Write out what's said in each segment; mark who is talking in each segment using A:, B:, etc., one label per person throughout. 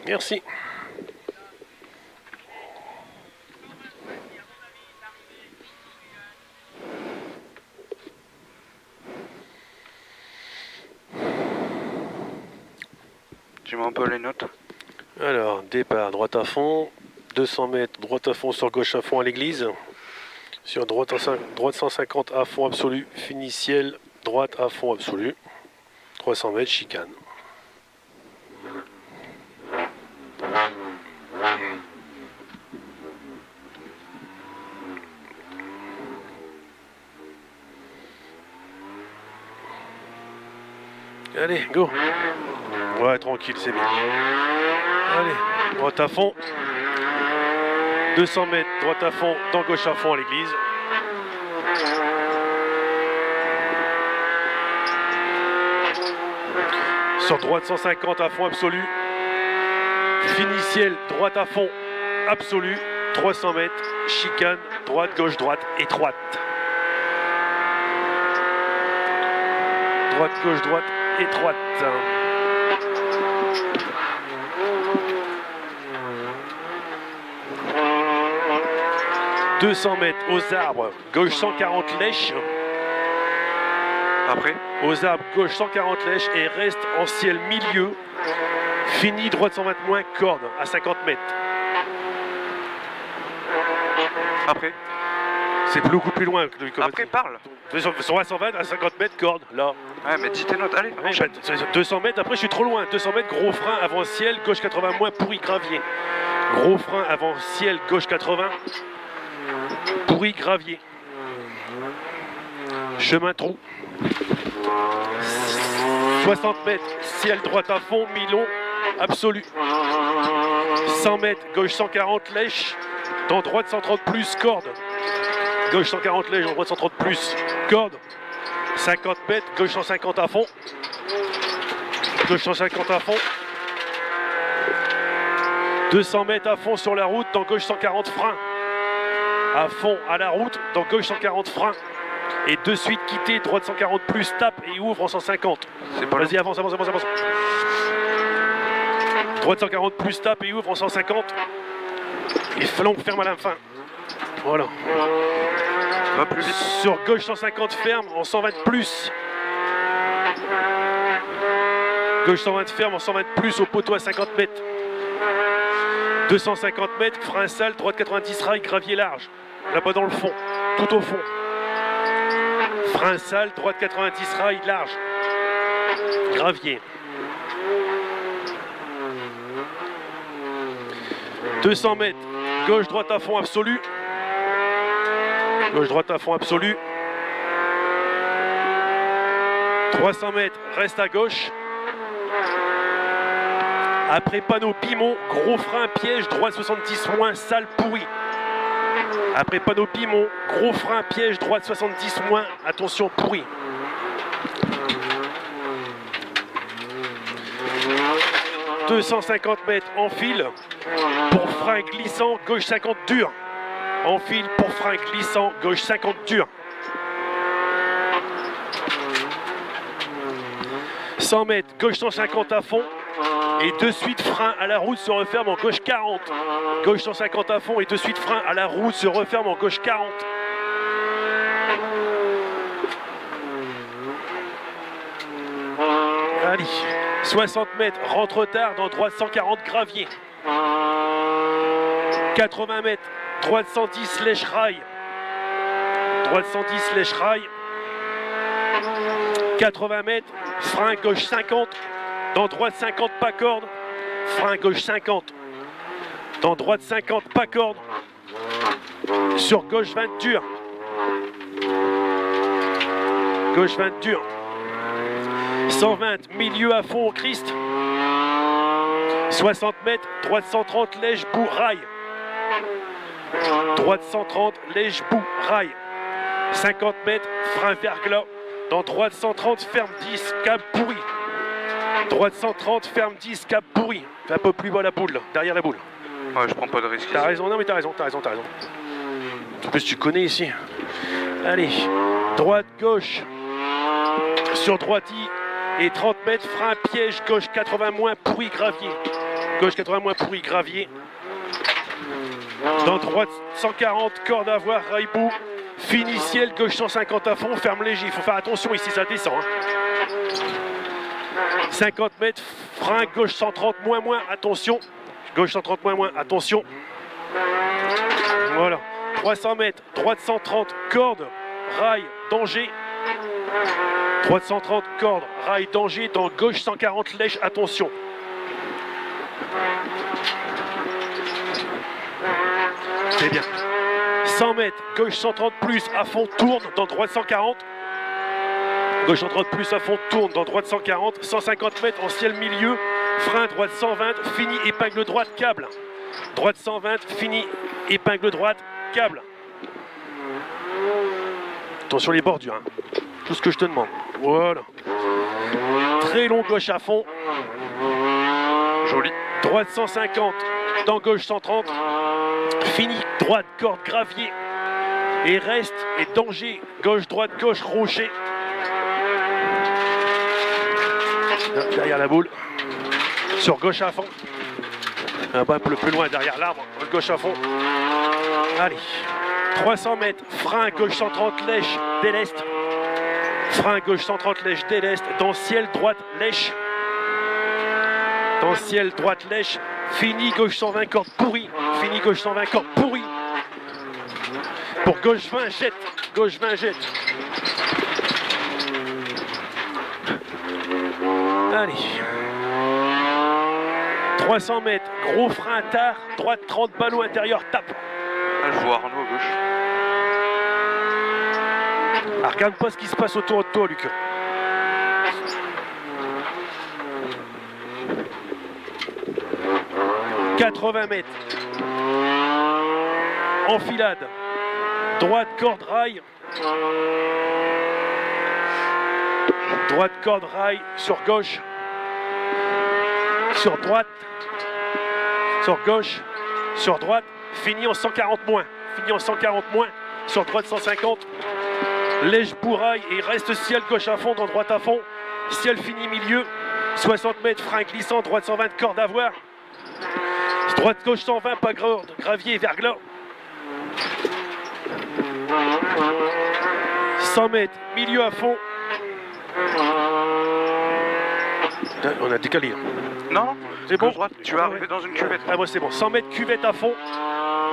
A: Merci.
B: Tu m'en peux les notes?
A: Alors, départ, droite à fond. 200 mètres, droite à fond sur gauche à fond à l'église. Sur droite 150 à fond absolu. Finiciel, droite à fond absolu. 300 mètres, chicane. Allez, go. Ouais, tranquille, c'est bien. Allez, droite à fond. 200 mètres, droite à fond, dans gauche à fond à l'église. Sur droite 150 à fond absolu. Finiciel, droite à fond absolu. 300 mètres, chicane, droite, gauche, droite, étroite. Droite, gauche, droite, étroite. 200 mètres aux arbres, gauche 140 lèches.
B: Après?
A: Aux arbres, gauche 140 lèches et reste en ciel milieu. Fini, droite 120 moins, corde à 50 mètres.
B: Après?
A: C'est beaucoup plus loin que le
B: Après, parle.
A: Sur 120 à 50 mètres, corde, là.
B: Ouais, mais dis tes notes, allez.
A: Oui, 200 mètres, après je suis trop loin. 200 mètres, gros frein avant ciel, gauche 80 moins, pourri gravier. Gros frein avant ciel, gauche 80. Pourri gravier. Chemin trou. 60 mètres, ciel droite à fond, mi-long, absolu. 100 mètres, gauche 140 lèches, dans droite 130 plus, corde. Gauche 140 lèches, dans droite 130 plus, corde. 50 mètres, gauche 150 à fond. Gauche 150 à fond. 200 mètres à fond sur la route, dans gauche 140 frein. À fond à la route, dans gauche 140 frein. Et de suite quitter, droite 140 plus, tape et ouvre en 150. Vas-y, avance, avance, avance, avance. Droite 140 plus, tape et ouvre en 150. Et flanc, ferme à la fin. Voilà.
B: Va plus vite.
A: Sur gauche 150 ferme en 120 plus. Gauche 120 ferme en 120 plus au poteau à 50 mètres. 250 mètres, frein sale, droite 90 rail, gravier large. Là-bas dans le fond, tout au fond. Frein sale, droite 90 rail, large. Gravier. 200 mètres, gauche droite à fond absolu. Gauche droite à fond absolu. 300 mètres, reste à gauche. Après panneau Pimont, gros frein, piège, droite 70 moins, sale pourri. Après panneau Pimont, gros frein, piège, droite 70 moins, attention pourri. « 250 mètres en file pour frein glissant, gauche 50 dur. En file pour frein glissant, gauche 50 dur. 100 mètres, gauche 150 à fond. Et de suite frein à la route se referme en gauche 40. Gauche 150 à fond et de suite frein à la route se referme en gauche 40. Allez, 60 mètres, rentre tard dans droite 140 gravier. 80 mètres, droite 110 lèche rail. Droite 110 lèche rail. 80 mètres, frein gauche 50. Dans droite 50 pas corde. Frein gauche 50. Dans droite 50 pas corde. Sur gauche 20 dur. Gauche 20 dur. 120 milieu à fond au Christ. 60 mètres, droite 130 lèche bout rail. Droite 130 lèche bout rail. 50 mètres, frein verglas. Dans droite 130 ferme 10 cap pourri. Droite 130 ferme 10 cap pourri. Fais un peu plus bas la boule, là, derrière la boule.
B: Ouais, je prends pas de risque.
A: T'as raison, non mais t'as raison, t'as raison, t'as raison. En plus tu connais ici. Allez, droite, gauche. Sur droite et 30 mètres, frein piège, gauche 80 moins, pourri gravier. Gauche 80 moins pourri, gravier. Dans droite 140, corde à voir, rail bout. Fini ciel, gauche 150 à fond, ferme léger. Il faut faire attention ici, ça descend. Hein. 50 mètres, frein gauche 130 moins, attention. Gauche 130 moins, attention. Voilà. 300 mètres, droite 130, corde, rail, danger. Droite 130, corde, rail, danger. Dans gauche 140, lèche, attention. C'est bien. 100 mètres, gauche 130 plus, à fond, tourne, dans droite 140. Gauche 130 plus, à fond, tourne, dans droite 140. 150 mètres, en ciel milieu. Frein, droite 120, fini, épingle droite, câble. Droite 120, fini, épingle droite, câble. Attention les bordures, hein. Tout ce que je te demande. Voilà. Très long, gauche à fond.
B: Joli.
A: Droite 150, dans gauche 130. Fini, droite, corde, gravier. Et reste, et danger. Gauche, droite, gauche, rocher. Derrière la boule. Sur gauche à fond. Un peu plus loin, derrière l'arbre. Gauche à fond. Allez. 300 mètres. Frein, gauche 130, lèche, déleste. Frein, gauche 130, lèche, déleste. Dans ciel, droite, lèche. Dans ciel, droite, lèche. Fini, gauche 120, corde pourri. Fini, gauche 120, corde pourri. Pour gauche 20, jette. Gauche 20, jette. Allez. 300 mètres, gros frein tard, droite 30, ballon intérieur, tape.
B: Ah, je vois Arnaud à gauche.
A: Ah, regarde pas ce qui se passe autour de toi, Lucas. « 80 mètres. Enfilade. Droite, corde, rail. Droite, corde, rail sur gauche. Sur droite. Sur gauche. Sur droite. Fini en 140 moins. Fini en 140 moins. Sur droite 150. Lèche bourraille et reste ciel gauche à fond, dans droite à fond. Ciel fini milieu. 60 mètres, frein glissant, droite 120, corde à voir. Droite gauche 120, pas gravier et verglas. 100 mètres, milieu à fond. On a décalé.
B: Non,
A: c'est bon.
B: Droite, tu vas arriver dans une cuvette.
A: Ah, moi c'est bon. 100 mètres, cuvette à fond.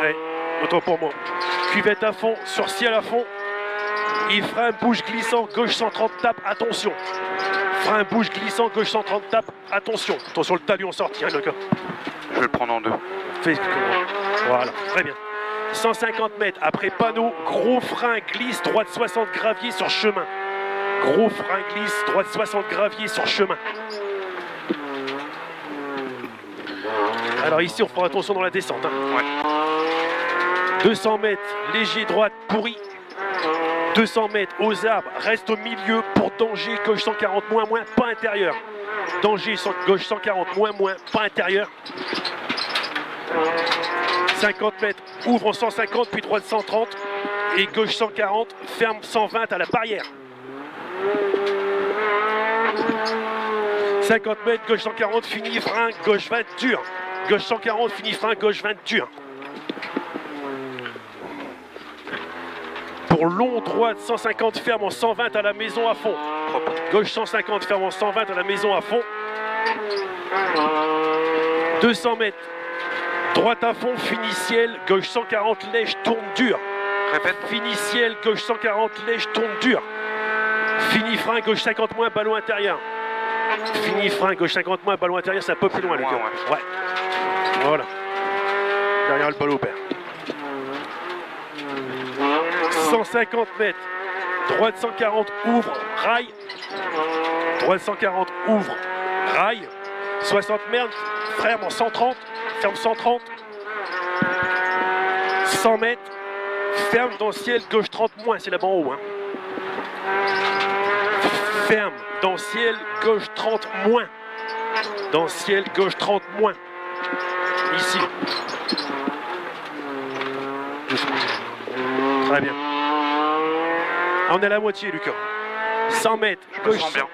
A: Ouais, autant pour moi. Cuvette à fond, sur ciel à fond. Et frein, bouge glissant, gauche 130, tape, attention. Frein, bouge glissant, gauche 130, tape, attention. Attention, le talus en sortie, hein, le gars.
B: Je vais le prendre en deux.
A: Voilà, très bien. 150 mètres, après panneau, gros frein, glisse, droite 60, gravier sur chemin. Gros frein, glisse, droite 60, gravier sur chemin. Alors ici, on fera attention dans la descente. Hein.
B: Ouais.
A: 200 mètres, léger, droite, pourri. 200 mètres, aux arbres, reste au milieu pour danger, gauche 140, moins, pas intérieur. Danger, gauche 140, moins, pas intérieur. 50 mètres, ouvre en 150, puis droite 130. Et gauche 140, ferme 120 à la barrière. 50 mètres, gauche 140, fini, frein, gauche 20, dur. Gauche 140, fini, frein, gauche 20, dur. Pour long, droite 150, ferme en 120 à la maison à fond.
B: Propre.
A: Gauche 150, ferme en 120 à la maison à fond. 200 mètres. Droite à fond, fini ciel, gauche 140, lèche, tourne dur.
B: Répète.
A: Fini ciel, gauche 140, lèche, tourne dur. Fini frein, gauche 50 moins, ballon intérieur. Fini frein, gauche 50 moins, ballon intérieur, c'est un peu plus loin, le gars. Ouais. Voilà. Derrière le ballon père. 150 mètres. Droite 140, ouvre, rail. Droite 140, ouvre, rail. 60 mètres, ferme en 130. Ferme 130. 100 mètres. Ferme dans le ciel, gauche 30 moins, c'est là-bas en haut. Hein. Ferme dans le ciel, gauche 30 moins. Dans le ciel, gauche 30 moins. Ici. Très bien. On est à la moitié, Lucas. 100 mètres.
B: Je me sens bien.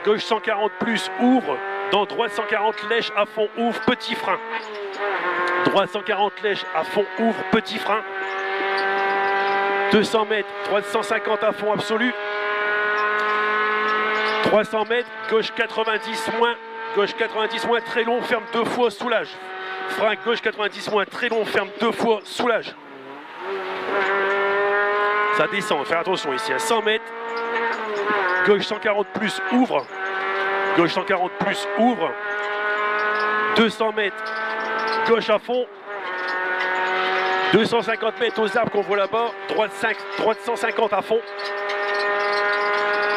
A: Gauche 140 plus, ouvre. dans droite 140 lèche à fond, ouvre, petit frein. Droite 140 lèche à fond, ouvre, petit frein. 200 mètres, droite 150 à fond absolu. 300 mètres, gauche 90 moins, très long, ferme 2 fois, soulage. Frein gauche 90 moins, très long, ferme 2 fois, soulage. Ça descend, faire attention ici, à 100 mètres, gauche 140 plus, ouvre. Gauche 140 plus, ouvre. 200 mètres, gauche à fond. 250 mètres aux arbres qu'on voit là-bas, droite 150 à fond.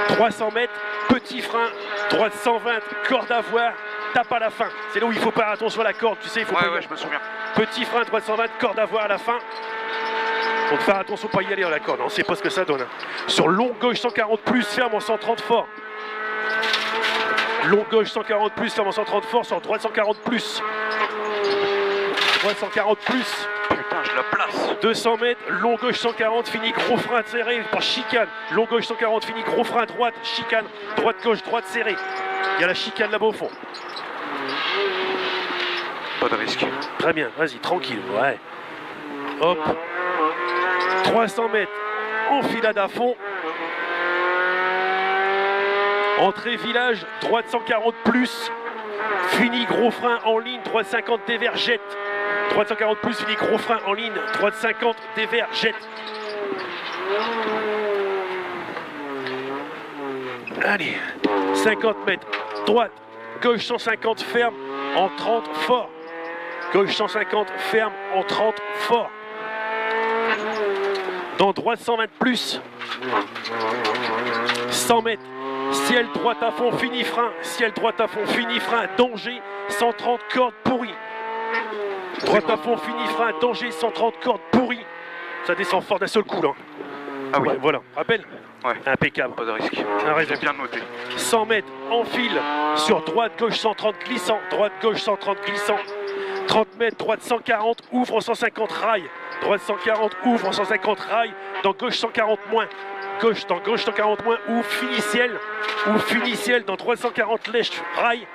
A: 300 mètres, petit frein, droite 120, corde à voir, tape à la fin. C'est là où il faut faire attention à la corde, tu sais, il faut pas.
B: Ouais, je me souviens.
A: Petit frein, droite 120, corde à voir à la fin. Donc faire attention pas y aller à la corde, on sait pas ce que ça donne. Sur long gauche 140 plus, ferme en 130 fort. Long gauche 140 plus, ferme en 130 fort, sur droite 140 plus. Droite 140 plus.
B: Putain, je la place.
A: 200 mètres, long gauche 140, fini gros frein serré par chicane. Long gauche 140, fini gros frein droite, chicane, droite gauche, droite serré. Il y a la chicane là-bas au fond.
B: Pas de risque.
A: Très bien, vas-y, tranquille, ouais. Hop. 300 mètres, enfilade à fond. Entrée village, droite 140 plus. Fini gros frein en ligne, droite 50 dévers, jette. Droite 140 plus, fini gros frein en ligne, droite 50 dévers, jette. Allez, 50 mètres, droite, gauche 150 ferme en 30 fort. Gauche 150 ferme en 30 fort. Dans droite 120 plus. 100 mètres. Ciel droite à fond, fini frein. Ciel droite à fond, fini frein. Danger, 130 cordes pourries. Droite à fond, fini frein. Danger, 130 cordes pourries. Ça descend fort d'un seul coup là.
B: Ah oui.
A: Ouais, voilà, rappel.
B: Ouais.
A: Impeccable.
B: Pas de risque.
A: J'ai
B: bien noté.
A: 100 mètres, enfile. Sur droite, gauche 130 glissant. Droite, gauche 130 glissant. 30 mètres, droite 140, ouvre en 150 rail. Droite 140, ouvre en 150 rail. Dans gauche 140 moins. Dans gauche 140 moins, ouvre, fini ciel. Ouvre, fini ciel, dans droite 140 lèche, rail.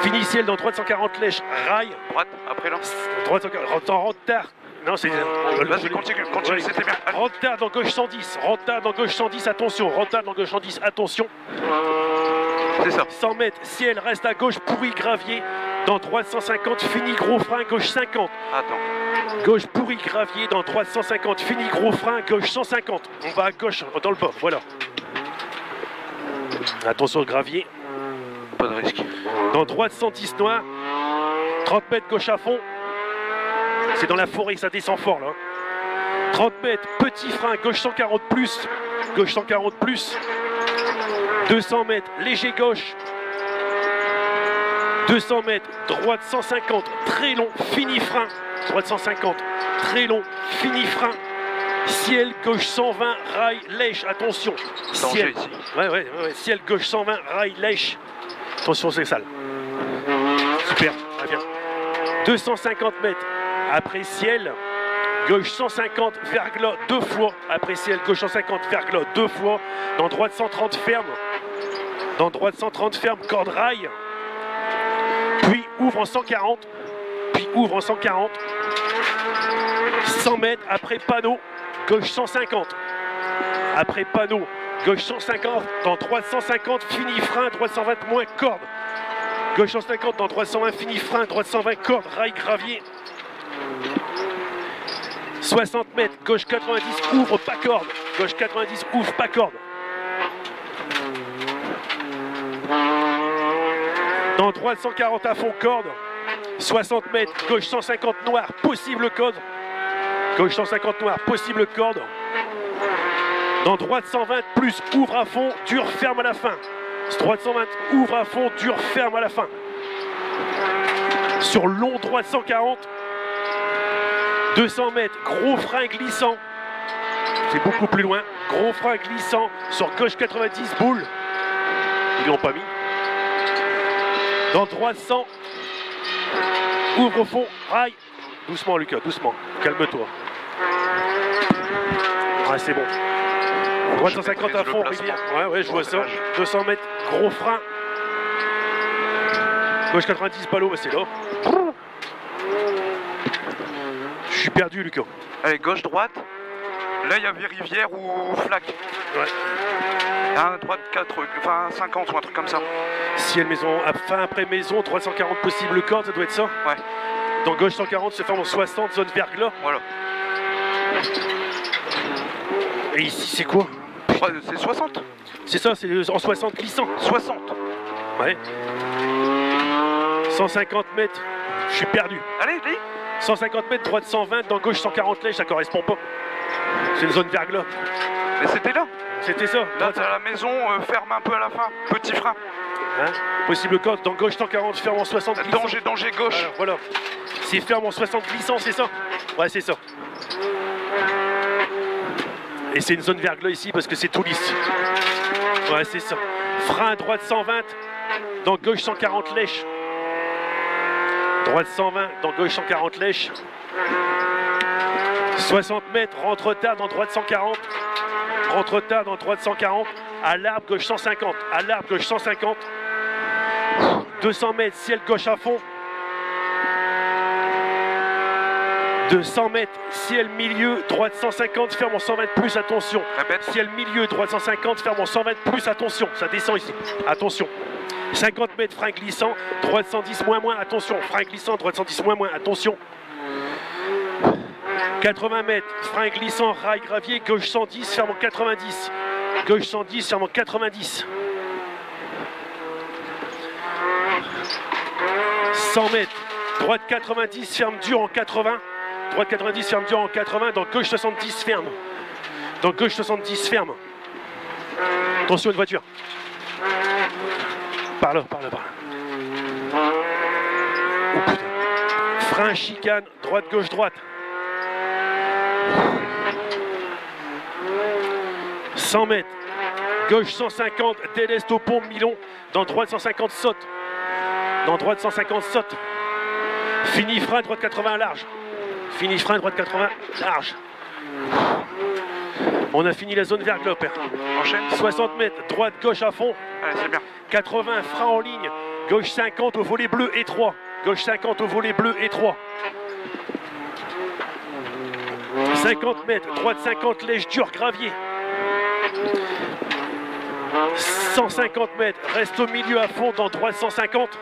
A: Fini ciel, dans droite 140 lèche, rail.
B: Droite, après là.
A: Droite 140, en rentre tard. Non, c'est...
B: Vas-y, continue,
A: Ouais.
B: c'était bien.
A: Rentre tard dans gauche 110, rentre tard dans gauche 110, attention. Rentre tard dans gauche 110, attention.
B: C'est ça.
A: 100 mètres, ciel, reste à gauche, pourri, gravier. Dans droite 150, fini gros frein, gauche 50.
B: Attends.
A: Gauche pourri, gravier, dans droite 150, fini gros frein, gauche 150. On va à gauche, dans le bas, voilà. Attention au gravier.
B: Pas de risque.
A: Dans droite 110 noir, 30 mètres gauche à fond. C'est dans la forêt que ça descend fort là. 30 mètres, petit frein, gauche 140 plus. Gauche 140 plus. 200 mètres, léger gauche. 200 mètres, droite 150, très long, fini frein. Droite 150, très long, fini frein. Ciel, gauche 120, rail, lèche, attention. Ciel,
B: Danger ici.
A: ouais, ciel, gauche 120, rail, lèche. Attention, c'est sale. Super, très bien. 250 mètres, après ciel, gauche 150, verglas 2 fois. Après ciel, gauche 150, verglas 2 fois. Dans droite 130, ferme. Dans droite 130, ferme, corde rail. Puis ouvre en 140, puis ouvre en 140, 100 mètres, après panneau, gauche 150, après panneau, gauche 150, dans droite 150, fini frein, droite 120 moins corde, gauche 150, dans droite 120, fini frein, droite 120 corde, rail gravier, 60 mètres, gauche 90, ouvre pas corde, gauche 90, ouvre pas corde. Dans droite 140 à fond corde, 60 mètres, gauche 150 noir, possible corde. Gauche 150 noir, possible corde. Dans droite 120 plus, ouvre à fond, dur, ferme à la fin. Droite 120, ouvre à fond, dur, ferme à la fin. Sur long droite 140, 200 mètres, gros frein glissant. C'est beaucoup plus loin. Gros frein glissant sur gauche 90, boule. Ils l'ont pas mis. Dans droite 100, ouvre au fond, rail. Doucement Lucas, doucement, calme-toi. Ouais, c'est bon. Droite 150 à fond, rivière. Ouais, je vois ça. 200 mètres, gros frein. Gauche 90, ballot, c'est là. Je suis perdu, Lucas.
B: Allez, gauche-droite. Là, il y avait rivière ou flaque.
A: Ouais.
B: Droite 4, enfin 50 ou un truc comme ça.
A: Ciel maison, fin après maison, 340 possibles cordes, ça doit être ça.
B: Ouais.
A: Dans gauche 140 se forme en 60, zone verglas.
B: Voilà.
A: Et ici, c'est quoi?
B: Ouais, c'est 60.
A: C'est ça, c'est en 60 glissant.
B: 60.
A: Ouais. 150 mètres, je suis perdu.
B: Allez, dis.
A: 150 mètres, droite 120, dans gauche 140 lèches, ça correspond pas. C'est une zone verglas.
B: Mais c'était là.
A: C'était ça.
B: Là, t'es à la maison, ferme un peu à la fin. Petit frein.
A: Hein, possible code, dans gauche 140, ferme en 60 glissant.
B: Danger, gauche.
A: Voilà. C'est ferme en 60 glissant, c'est ça? Ouais, c'est ça. Et c'est une zone verglas ici parce que c'est tout lisse. Ouais, c'est ça. Frein droite 120, dans gauche 140 lèches. Droite 120, dans gauche 140 lèches. 60 mètres, rentre tard dans droite 140. Rentre tard dans droite 140. À l'arbre, gauche 150. À l'arbre, gauche 150. 200 mètres, ciel gauche à fond. 200 mètres, ciel milieu, droite 150, ferme en 120 plus, attention.
B: Répète.
A: Ciel milieu, droite 150, ferme en 120 plus, attention. Ça descend ici, attention. 50 mètres, frein glissant, droite 110 moins, attention. Frein glissant, droite 110 moins, attention. 80 mètres, frein glissant, rail gravier, gauche 110, ferme en 90. Gauche 110, ferme en 90. 100 mètres, droite 90, ferme dur en 80. Droite 90, ferme dur en 80. Dans gauche 70, ferme. Dans gauche 70, ferme. Attention, une voiture. Par là. Oh putain. Frein, chicane, droite, gauche, droite. 100 mètres. Gauche 150, déleste au pont Milon. Dans droite 150, saute. Dans droite 150, saute. Fini frein, droite 80 large. Fini frein, droite 80 large. On a fini la zone verglas, père.
B: Enchaîne.
A: 60 mètres, droite, gauche à fond.
B: Allez, c'est bien.
A: 80, frein en ligne. Gauche 50 au volet bleu étroit. Gauche 50 au volet bleu étroit. 50 mètres, droite 50, lèche dur, gravier. 150 mètres, reste au milieu à fond dans droite 150.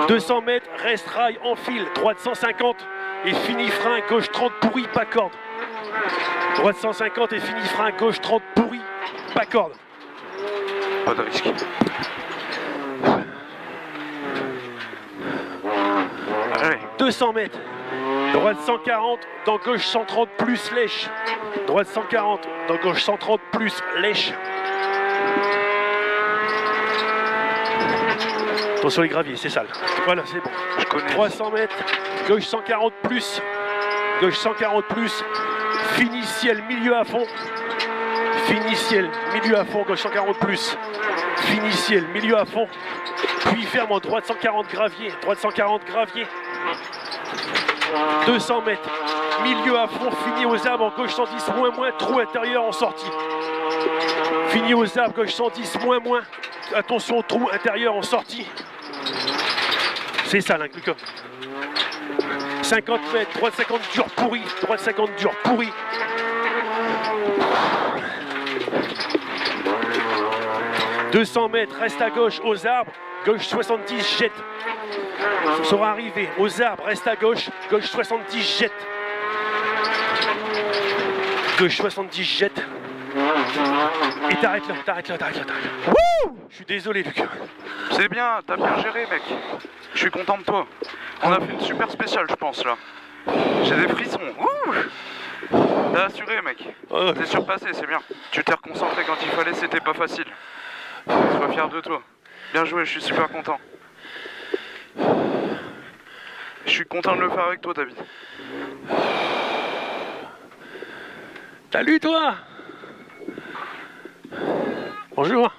A: 200 mètres, reste rail en fil, droite 150. Et fini frein, gauche 30 pourri, pas corde. Droite 150 et fini frein, gauche 30 pourri, pas corde.
B: Pas de risque. Allez.
A: 200 mètres. Droite 140, dans gauche 130 plus lèche. Droite 140, dans gauche 130 plus lèche. Attention les graviers, c'est sale. Voilà, c'est bon.
B: Je connais.
A: 300 mètres, gauche 140 plus. Gauche 140 plus. Fini ciel, milieu à fond. Fini ciel, milieu à fond, gauche 140 plus. Fini ciel, milieu à fond. Puis ferme en droite 140 gravier. Droite 140 gravier. 200 mètres, milieu à fond, fini aux arbres, en gauche 110, moins, trou intérieur en sortie. Fini aux arbres, gauche 110, moins, attention, trou intérieur en sortie. C'est ça, l'incluca. 50 mètres, droite 50 dur pourri, droite 50 dur pourri. « 200 mètres, reste à gauche, aux arbres, gauche 70, jette. Ça sera arrivé, aux arbres, reste à gauche 70, jette. Gauche 70, jette. Et t'arrêtes là. Wouh! Je suis désolé, Luc.
B: C'est bien, t'as bien géré, mec. Je suis content de toi. On a fait une super spéciale, je pense, là. J'ai des frissons. Ouh! T'as assuré, mec. T'es surpassé, c'est bien. Tu t'es reconcentré quand il fallait, c'était pas facile. Sois fier de toi. Bien joué, je suis super content. Je suis content de le faire avec toi, David.
A: Salut, toi! Bonjour.